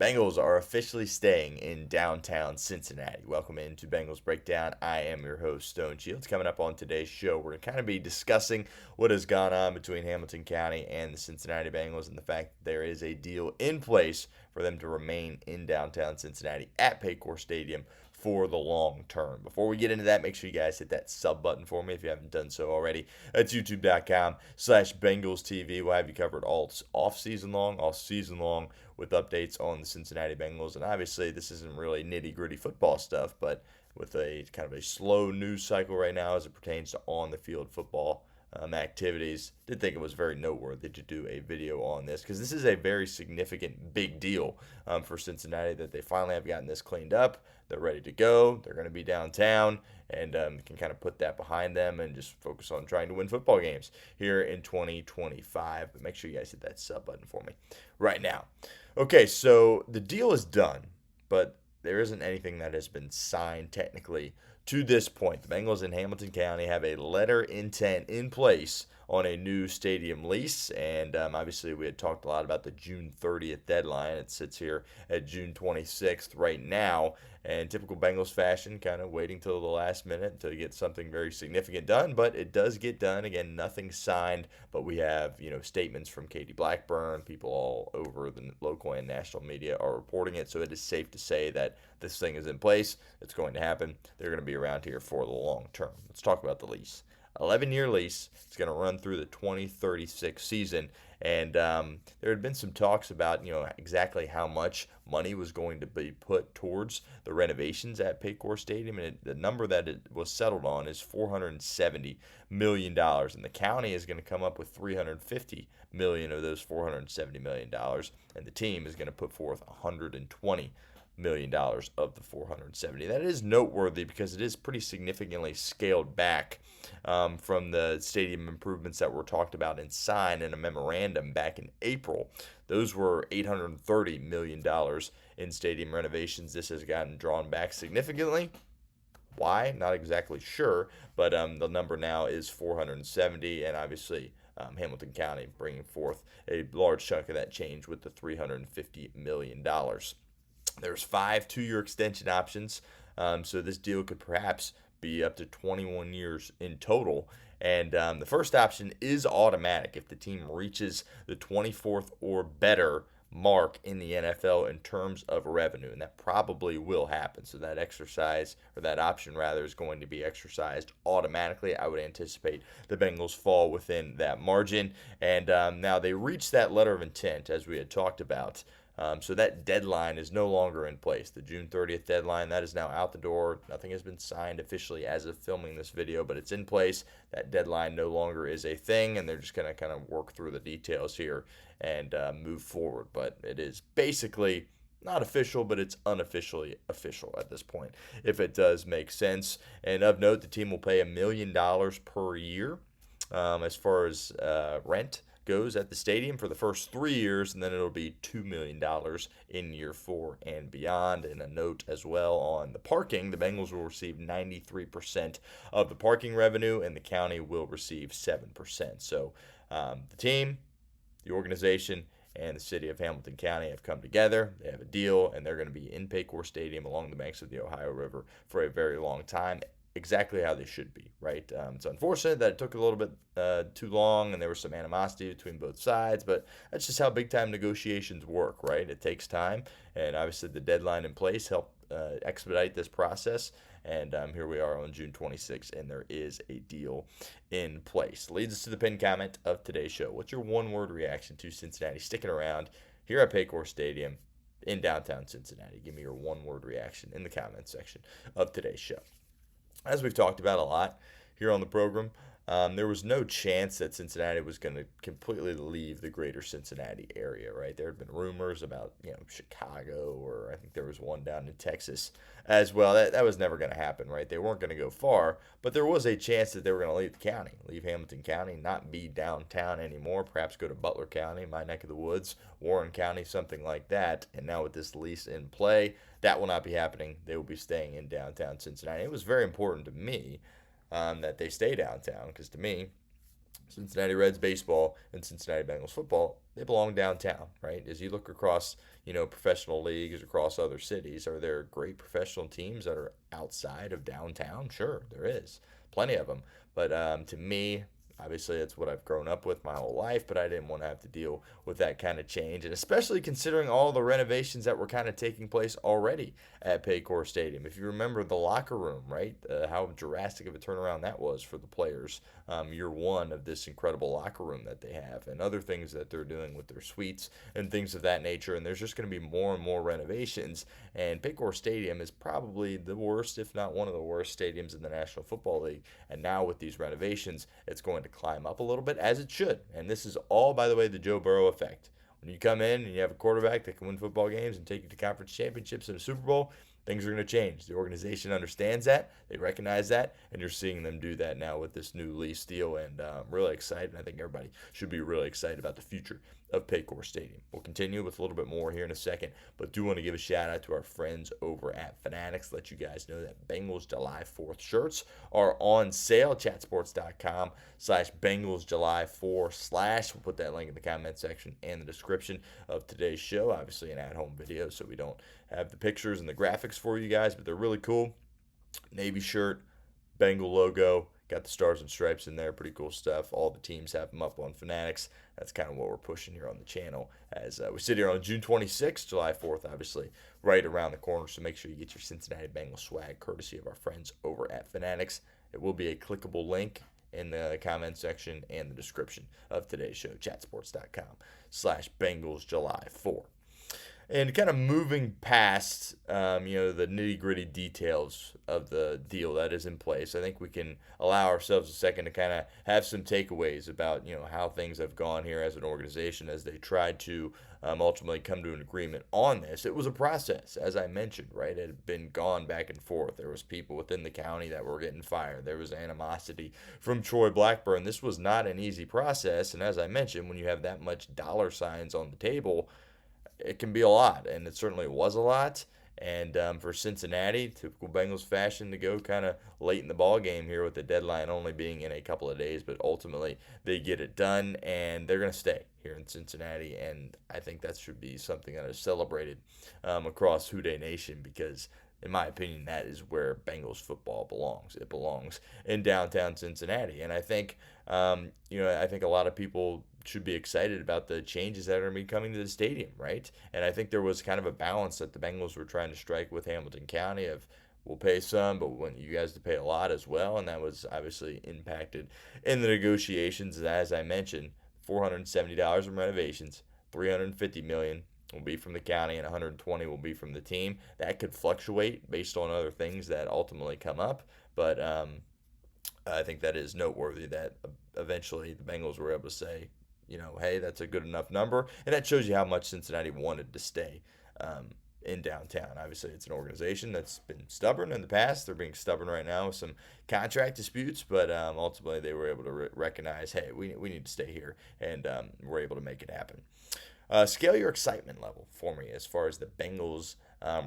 Bengals are officially staying in downtown Cincinnati. Welcome into Bengals Breakdown. I am your host, Stone Shields. Coming up on today's show, we're going to kind of be discussing what has gone on between Hamilton County and the Cincinnati Bengals and the fact that there is a deal in place for them to remain in downtown Cincinnati at Paycor Stadium for the long term. Before we get into that, make sure you guys hit that sub button for me if you haven't done so already. That's youtube.com/Bengals TV. We'll have you covered all season long with updates on the Cincinnati Bengals. And obviously, this isn't really nitty gritty football stuff, but with a kind of a slow news cycle right now as it pertains to on the field football activities, did think it was very noteworthy to do a video on this because this is a very significant big deal for Cincinnati that they finally have gotten this cleaned up. They're ready to go. They're going to be downtown and can kind of put that behind them and just focus on trying to win football games here in 2025. But make sure you guys hit that sub button for me right now. Okay, so the deal is done, but there isn't anything that has been signed technically to this point. The Bengals in Hamilton County have a letter intent in place on a new stadium lease, and obviously we had talked a lot about the June 30th deadline. It sits here at June 26th right now, and typical Bengals fashion, kind of waiting till the last minute to get something very significant done, but it does get done. Again, nothing signed, but we have statements from Katie Blackburn. People all over the local and national media are reporting it, so it is safe to say that this thing is in place. It's going to happen. They're going to be around here for the long term. Let's talk about the lease. 11-year lease. It's going to run through the 2036 season. And there had been some talks about, exactly how much money was going to be put towards the renovations at Paycor Stadium. And the number that it was settled on is $470 million. And the county is going to come up with $350 million of those $470 million. And the team is going to put forth $120 million of the 470. That is noteworthy because it is pretty significantly scaled back from the stadium improvements that were talked about and signed in a memorandum back in April. Those were $830 million in stadium renovations. This has gotten drawn back significantly. Why? Not exactly sure, but the number now is 470, and obviously Hamilton County bringing forth a large chunk of that change with the $350 million. There's 5 two-year extension options, so this deal could perhaps be up to 21 years in total. And the first option is automatic if the team reaches the 24th or better mark in the NFL in terms of revenue, and that probably will happen. So that exercise, or that option rather, is going to be exercised automatically. I would anticipate the Bengals fall within that margin. And now they reached that letter of intent, as we had talked about. So that deadline is no longer in place. The June 30th deadline, that is now out the door. Nothing has been signed officially as of filming this video, but it's in place. That deadline no longer is a thing, and they're just going to kind of work through the details here and move forward. But it is basically not official, but it's unofficially official at this point, if it does make sense. And of note, the team will pay $1 million per year as far as rent goes at the stadium for the first 3 years, and then it'll be $2 million in year 4 and beyond. And a note as well on the parking, the Bengals will receive 93% of the parking revenue, and the county will receive 7%. So the team, the organization, and the city of Hamilton County have come together. They have a deal, and they're going to be in Paycor Stadium along the banks of the Ohio River for a very long time. Exactly how they should be, right? It's unfortunate that it took a little bit too long and there was some animosity between both sides, but that's just how big-time negotiations work, right? It takes time, and obviously the deadline in place helped expedite this process, and here we are on June 26th, and there is a deal in place. Leads us to the pinned comment of today's show. What's your one-word reaction to Cincinnati sticking around here at Paycor Stadium in downtown Cincinnati? Give me your one-word reaction in the comment section of today's show. As we've talked about a lot here on the program, there was no chance that Cincinnati was going to completely leave the greater Cincinnati area, right? There had been rumors about, Chicago, or I think there was one down in Texas as well. That was never going to happen, right? They weren't going to go far, but there was a chance that they were going to leave the county, leave Hamilton County, not be downtown anymore, perhaps go to Butler County, my neck of the woods, Warren County, something like that. And now with this lease in play, that will not be happening. They will be staying in downtown Cincinnati. It was very important to me that they stay downtown because, to me, Cincinnati Reds baseball and Cincinnati Bengals football, they belong downtown, right? As you look across, professional leagues across other cities, are there great professional teams that are outside of downtown? Sure, there is. Plenty of them. But to me, obviously, it's what I've grown up with my whole life, but I didn't want to have to deal with that kind of change. And especially considering all the renovations that were kind of taking place already at Paycor Stadium. If you remember the locker room, right? How drastic of a turnaround that was for the players. Year one of this incredible locker room that they have, and other things that they're doing with their suites and things of that nature. And there's just going to be more and more renovations. And Paycor Stadium is probably the worst, if not one of the worst stadiums in the National Football League. And now with these renovations, it's going to climb up a little bit, as it should. And this is all, by the way, the Joe Burrow effect. When you come in and you have a quarterback that can win football games and take you to conference championships and a Super Bowl, things are going to change. The organization understands that. They recognize that. And you're seeing them do that now with this new lease deal. And I'm really excited. I think everybody should be really excited about the future of Paycor Stadium. We'll continue with a little bit more here in a second, but do want to give a shout out to our friends over at Fanatics. Let you guys know that Bengals July 4th shirts are on sale. Chatsports.com/Bengals July 4/. We'll put that link in the comment section and the description of today's show. Obviously an at-home video, so we don't have the pictures and the graphics for you guys, but they're really cool. Navy shirt, Bengal logo, got the stars and stripes in there. Pretty cool stuff. All the teams have them up on Fanatics. That's kind of what we're pushing here on the channel as we sit here on June 26th, July 4th, obviously right around the corner. So make sure you get your Cincinnati Bengals swag courtesy of our friends over at Fanatics. It will be a clickable link in the comment section and the description of today's show, chatsports.com/Bengals July 4. And kind of moving past, the nitty-gritty details of the deal that is in place, I think we can allow ourselves a second to kind of have some takeaways about, how things have gone here as an organization as they tried to ultimately come to an agreement on this. It was a process, as I mentioned, right? It had been gone back and forth. There was people within the county that were getting fired. There was animosity from Troy Blackburn. This was not an easy process, and as I mentioned, when you have that much dollar signs on the table, it can be a lot, and it certainly was a lot. And for Cincinnati, typical Bengals fashion, to go kind of late in the ball game here with the deadline only being in a couple of days, but ultimately they get it done, and they're going to stay here in Cincinnati. And I think that should be something that is celebrated across Houday Nation, because in my opinion, that is where Bengals football belongs. It belongs in downtown Cincinnati, and I think, I think a lot of people should be excited about the changes that are going to be coming to the stadium, right? And I think there was kind of a balance that the Bengals were trying to strike with Hamilton County of, we'll pay some, but we want you guys to pay a lot as well, and that was obviously impacted in the negotiations. As I mentioned, $470 in renovations, $350 million will be from the county, and 120 will be from the team. That could fluctuate based on other things that ultimately come up, but I think that is noteworthy that eventually the Bengals were able to say, hey, that's a good enough number, and that shows you how much Cincinnati wanted to stay in downtown. Obviously, it's an organization that's been stubborn in the past. They're being stubborn right now with some contract disputes, but ultimately they were able to recognize, hey, we need to stay here, and we're able to make it happen. Scale your excitement level for me as far as the Bengals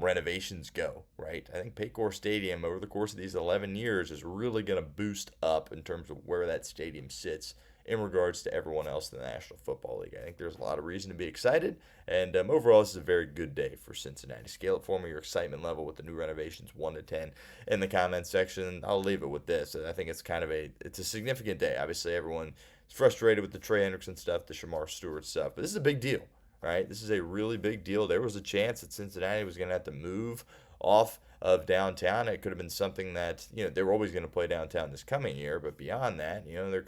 renovations go, right? I think Paycor Stadium over the course of these 11 years is really going to boost up in terms of where that stadium sits in regards to everyone else in the National Football League. I think there's a lot of reason to be excited, and overall, this is a very good day for Cincinnati. Scale it for me, your excitement level with the new renovations, 1 to 10, in the comments section. I'll leave it with this. I think it's a significant day. Obviously, everyone is frustrated with the Trey Hendrickson stuff, the Shamar Stewart stuff, but this is a big deal, right? This is a really big deal. There was a chance that Cincinnati was going to have to move off of downtown. It could have been something that, they were always going to play downtown this coming year, but beyond that,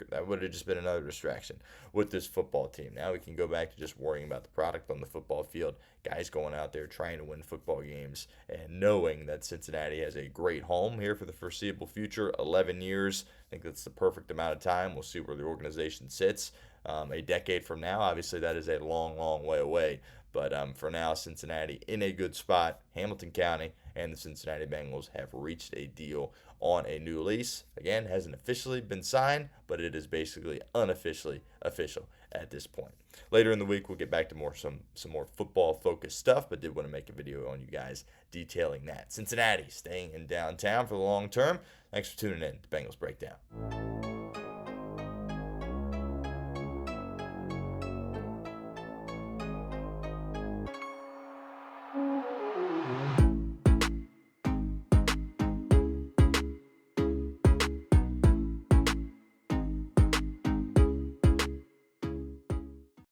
that would have just been another distraction with this football team. Now we can go back to just worrying about the product on the football field, guys going out there trying to win football games, and knowing that Cincinnati has a great home here for the foreseeable future, 11 years. I think that's the perfect amount of time. We'll see where the organization sits a decade from now. Obviously, that is a long, long way away. But for now, Cincinnati in a good spot. Hamilton County and the Cincinnati Bengals have reached a deal on a new lease. Again, hasn't officially been signed, but it is basically unofficially official at this point. Later in the week, we'll get back to some more football-focused stuff, but did want to make a video on you guys detailing that. Cincinnati staying in downtown for the long term. Thanks for tuning in to Bengals Breakdown.